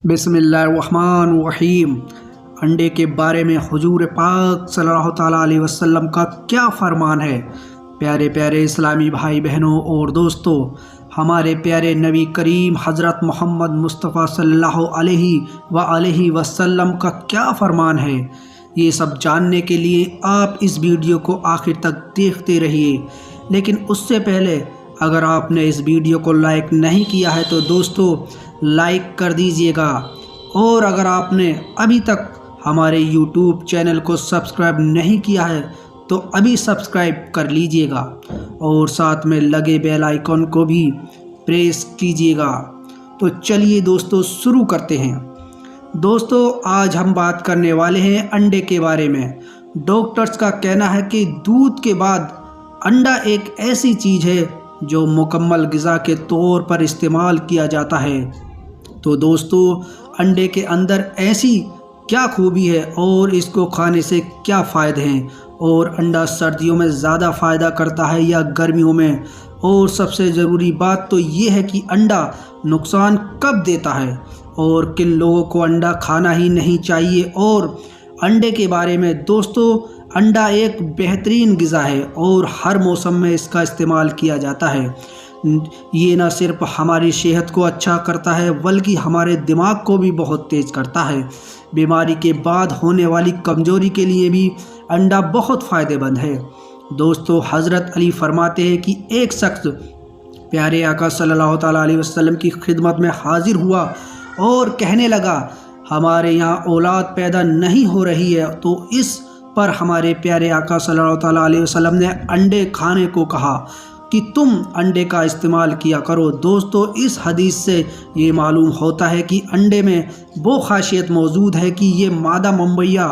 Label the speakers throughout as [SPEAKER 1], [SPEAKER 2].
[SPEAKER 1] बिस्मिल्लाहिर्रहमानिर्रहीम। अंडे के बारे में हुजूर पाक सल्लल्लाहु ताला अलैहि वसल्लम का क्या फरमान है। प्यारे प्यारे इस्लामी भाई बहनों और दोस्तों, हमारे प्यारे नबी करीम हज़रत मोहम्मद मुस्तफ़ा सल्लल्लाहु अलैहि वसल्लम का क्या फरमान है, ये सब जानने के लिए आप इस वीडियो को आखिर तक देखते रहिए। लेकिन उससे पहले अगर आपने इस वीडियो को लाइक नहीं किया है तो दोस्तों लाइक कर दीजिएगा, और अगर आपने अभी तक हमारे YouTube चैनल को सब्सक्राइब नहीं किया है तो अभी सब्सक्राइब कर लीजिएगा और साथ में लगे बेल आइकन को भी प्रेस कीजिएगा। तो चलिए दोस्तों शुरू करते हैं। दोस्तों आज हम बात करने वाले हैं अंडे के बारे में। डॉक्टर्स का कहना है कि दूध के बाद अंडा एक ऐसी चीज़ है जो मुकम्मल ग़िज़ा के तौर पर इस्तेमाल किया जाता है। तो दोस्तों अंडे के अंदर ऐसी क्या खूबी है और इसको खाने से क्या फ़ायदे हैं, और अंडा सर्दियों में ज़्यादा फ़ायदा करता है या गर्मियों में, और सबसे ज़रूरी बात तो ये है कि अंडा नुकसान कब देता है और किन लोगों को अंडा खाना ही नहीं चाहिए। और अंडे के बारे में दोस्तों, अंडा एक बेहतरीन ग़िज़ा है और हर मौसम में इसका इस्तेमाल किया जाता है। ये न सिर्फ हमारी सेहत को अच्छा करता है बल्कि हमारे दिमाग को भी बहुत तेज़ करता है। बीमारी के बाद होने वाली कमज़ोरी के लिए भी अंडा बहुत फ़ायदेमंद है। दोस्तों हज़रत अली फरमाते हैं कि एक शख्स प्यारे आका सल्लल्लाहु ताला अलैहि वसल्लम की खिदमत में हाजिर हुआ और कहने लगा, हमारे यहाँ औलाद पैदा नहीं हो रही है। तो इस पर हमारे प्यारे आका सल्लल्लाहु ताला अलैहि वसल्लम ने अंडे खाने को कहा कि तुम अंडे का इस्तेमाल किया करो। दोस्तों इस हदीस से ये मालूम होता है कि अंडे में वो खासियत मौजूद है कि ये मादा मुंबईया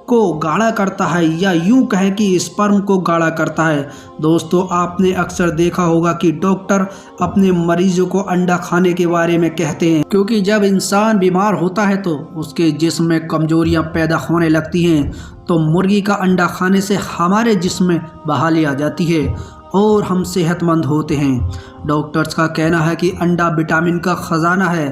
[SPEAKER 1] को गाढ़ा करता है, या यूं कहें कि स्पर्म को गाढ़ा करता है। दोस्तों आपने अक्सर देखा होगा कि डॉक्टर अपने मरीजों को अंडा खाने के बारे में कहते हैं, क्योंकि जब इंसान बीमार होता है तो उसके जिस्म में कमजोरियां पैदा होने लगती हैं। तो मुर्गी का अंडा खाने से हमारे जिस्म में बहाली आ जाती है और हम सेहतमंद होते हैं। डॉक्टर्स का कहना है कि अंडा विटामिन का ख़जाना है।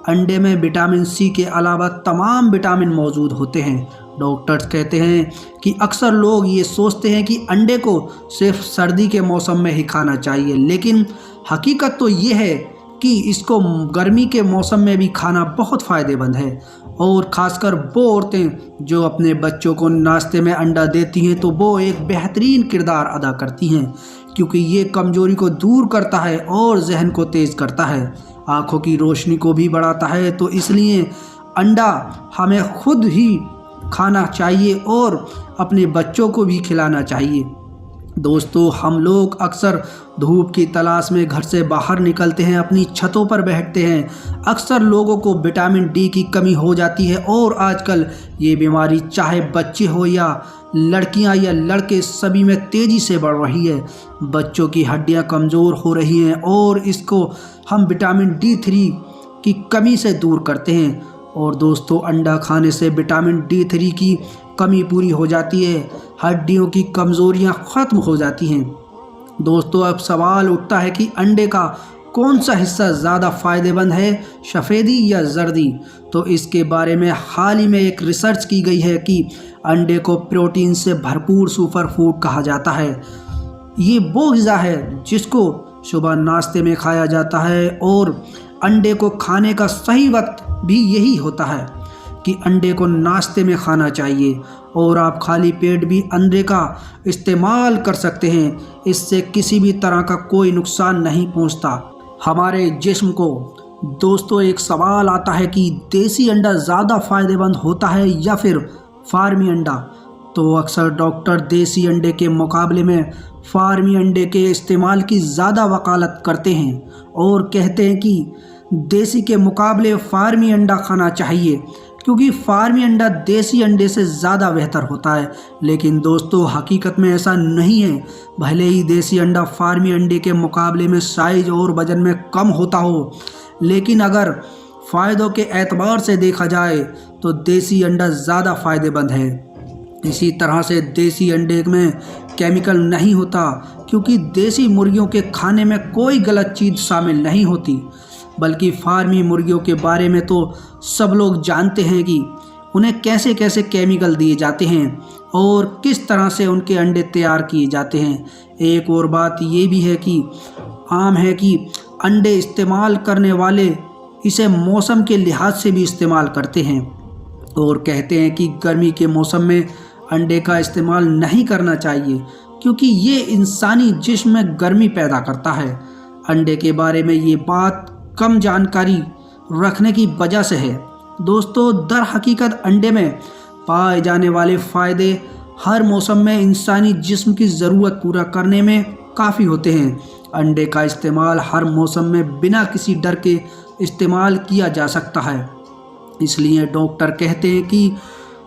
[SPEAKER 1] अंडे में विटामिन सी के अलावा तमाम विटामिन मौजूद होते हैं। डॉक्टर्स कहते हैं कि अक्सर लोग ये सोचते हैं कि अंडे को सिर्फ सर्दी के मौसम में ही खाना चाहिए, लेकिन हकीकत तो ये है कि इसको गर्मी के मौसम में भी खाना बहुत फ़ायदेमंद है। और ख़ासकर वो औरतें जो अपने बच्चों को नाश्ते में अंडा देती हैं तो वो एक बेहतरीन किरदार अदा करती हैं, क्योंकि ये कमज़ोरी को दूर करता है और जहन को तेज़ करता है, आँखों की रोशनी को भी बढ़ाता है। तो इसलिए अंडा हमें खुद ही खाना चाहिए और अपने बच्चों को भी खिलाना चाहिए। दोस्तों हम लोग अक्सर धूप की तलाश में घर से बाहर निकलते हैं, अपनी छतों पर बैठते हैं। अक्सर लोगों को विटामिन डी की कमी हो जाती है और आजकल ये बीमारी चाहे बच्चे हो या लड़कियां या लड़के सभी में तेज़ी से बढ़ रही है। बच्चों की हड्डियां कमज़ोर हो रही हैं और इसको हम विटामिन D3 की कमी से दूर करते हैं। और दोस्तों अंडा खाने से विटामिन D3 की कमी पूरी हो जाती है, हड्डियों की कमज़ोरियां ख़त्म हो जाती हैं। दोस्तों अब सवाल उठता है कि अंडे का कौन सा हिस्सा ज़्यादा फ़ायदेमंद है, सफ़ेदी या जर्दी। तो इसके बारे में हाल ही में एक रिसर्च की गई है कि अंडे को प्रोटीन से भरपूर सुपर फूड कहा जाता है। ये वो ग़िज़ा है जिसको सुबह नाश्ते में खाया जाता है, और अंडे को खाने का सही वक्त भी यही होता है कि अंडे को नाश्ते में खाना चाहिए। और आप खाली पेट भी अंडे का इस्तेमाल कर सकते हैं, इससे किसी भी तरह का कोई नुकसान नहीं पहुंचता हमारे जिस्म को। दोस्तों एक सवाल आता है कि देसी अंडा ज़्यादा फ़ायदेमंद होता है या फिर फार्मी अंडा। तो अक्सर डॉक्टर देसी अंडे के मुकाबले में फार्मी अंडे के इस्तेमाल की ज़्यादा वकालत करते हैं और कहते हैं कि देसी के मुकाबले फार्मी अंडा खाना चाहिए, क्योंकि फार्मी अंडा देसी अंडे से ज़्यादा बेहतर होता है। लेकिन दोस्तों हकीकत में ऐसा नहीं है। भले ही देसी अंडा फार्मी अंडे के मुकाबले में साइज और वज़न में कम होता हो, लेकिन अगर फ़ायदों के एतबार से देखा जाए तो देसी अंडा ज़्यादा फ़ायदेमंद है। इसी तरह से देसी अंडे में केमिकल नहीं होता, क्योंकि देसी मुर्गियों के खाने में कोई गलत चीज़ शामिल नहीं होती। बल्कि फार्मी मुर्गियों के बारे में तो सब लोग जानते हैं कि उन्हें कैसे कैसे केमिकल दिए जाते हैं और किस तरह से उनके अंडे तैयार किए जाते हैं। एक और बात ये भी है कि आम है कि अंडे इस्तेमाल करने वाले इसे मौसम के लिहाज से भी इस्तेमाल करते हैं और कहते हैं कि गर्मी के मौसम में अंडे का इस्तेमाल नहीं करना चाहिए क्योंकि ये इंसानी जिस्म में गर्मी पैदा करता है। अंडे के बारे में ये बात कम जानकारी रखने की वजह से है। दोस्तों, दर हकीकत अंडे में पाए जाने वाले फ़ायदे हर मौसम में इंसानी जिस्म की ज़रूरत पूरा करने में काफ़ी होते हैं। अंडे का इस्तेमाल हर मौसम में बिना किसी डर के इस्तेमाल किया जा सकता है। इसलिए डॉक्टर कहते हैं कि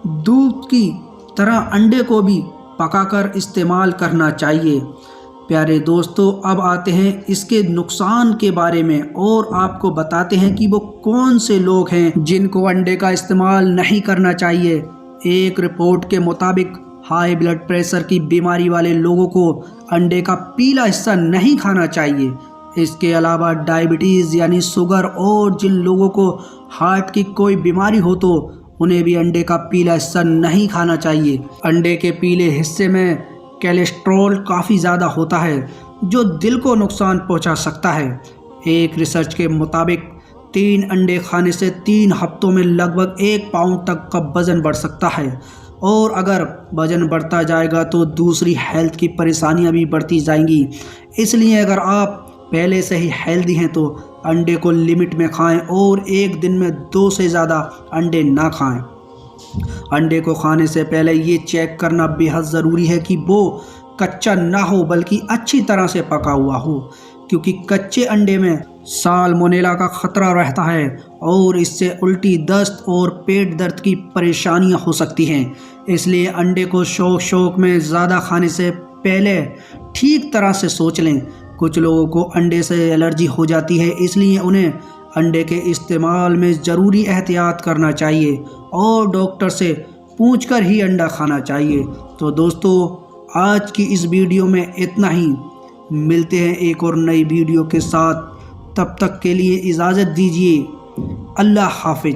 [SPEAKER 1] दूध की तरह अंडे को भी पकाकर इस्तेमाल करना चाहिए। प्यारे दोस्तों, अब आते हैं इसके नुकसान के बारे में और आपको बताते हैं कि वो कौन से लोग हैं जिनको अंडे का इस्तेमाल नहीं करना चाहिए। एक रिपोर्ट के मुताबिक हाई ब्लड प्रेशर की बीमारी वाले लोगों को अंडे का पीला हिस्सा नहीं खाना चाहिए। इसके अलावा डायबिटीज़ यानी शुगर और जिन लोगों को हार्ट की कोई बीमारी हो तो उन्हें भी अंडे का पीला हिस्सा नहीं खाना चाहिए। अंडे के पीले हिस्से में कोलेस्ट्रॉल काफ़ी ज़्यादा होता है जो दिल को नुकसान पहुंचा सकता है। एक रिसर्च के मुताबिक 3 अंडे खाने से 3 हफ्तों में लगभग 1 पाउंड तक का वज़न बढ़ सकता है और अगर वज़न बढ़ता जाएगा तो दूसरी हेल्थ की परेशानियां भी बढ़ती जाएंगी। इसलिए अगर आप पहले से ही हेल्दी हैं तो अंडे को लिमिट में खाएं और एक दिन में 2 से ज़्यादा अंडे ना खाएं। अंडे को खाने से पहले ये चेक करना बेहद ज़रूरी है कि वो कच्चा ना हो बल्कि अच्छी तरह से पका हुआ हो, क्योंकि कच्चे अंडे में साल्मोनेला का खतरा रहता है और इससे उल्टी, दस्त और पेट दर्द की परेशानियां हो सकती हैं। इसलिए अंडे को शौक में ज़्यादा खाने से पहले ठीक तरह से सोच लें। कुछ लोगों को अंडे से एलर्जी हो जाती है, इसलिए उन्हें अंडे के इस्तेमाल में ज़रूरी एहतियात करना चाहिए और डॉक्टर से पूछकर ही अंडा खाना चाहिए। तो दोस्तों, आज की इस वीडियो में इतना ही। मिलते हैं एक और नई वीडियो के साथ, तब तक के लिए इजाज़त दीजिए। अल्लाह हाफिज़।